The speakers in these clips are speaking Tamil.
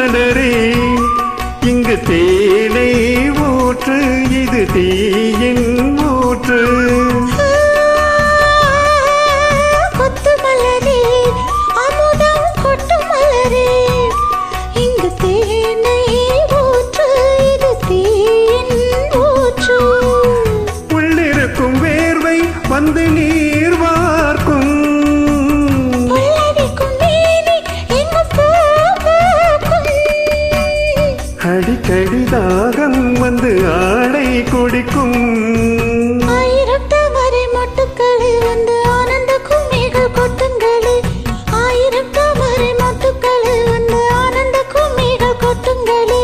மலரே இங்கு தேனை ஊற்று இது தீயின் ஊற்று கொத்து மலரே அமுதம் கொட்டு மலரே இங்கு தேனை ஊற்று இது தீயின் ஊற்று உள்ளிருக்கும் வேர்வை வந்து நீர் வார்க்கும் அடிக்கடி தாகம் வந்து ஆடை குடிக்கும் ஆயிரம் தாமரை மொட்டுக்களே வந்து ஆனந்த கும்மிகள் கொட்டுங்களே ஆயிரம் தாமரை மொட்டுக்களே வந்து ஆனந்த கும்மிகள் கொட்டுங்களே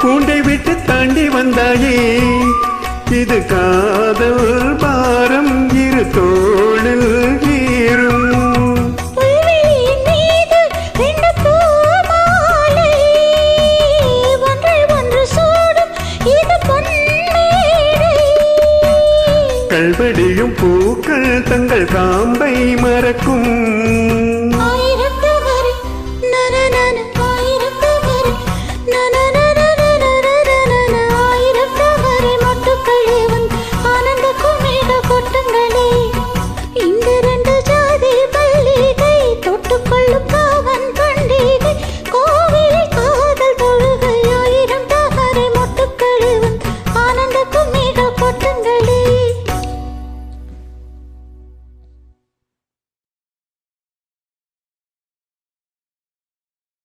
கூண்டை விட்டு தாண்டி வந்தாயே இது காதல் பாரம் இரு தோளில் ஏறும் கல்வடியும் பூக்கள் தங்கள் காம்பை மறக்கும்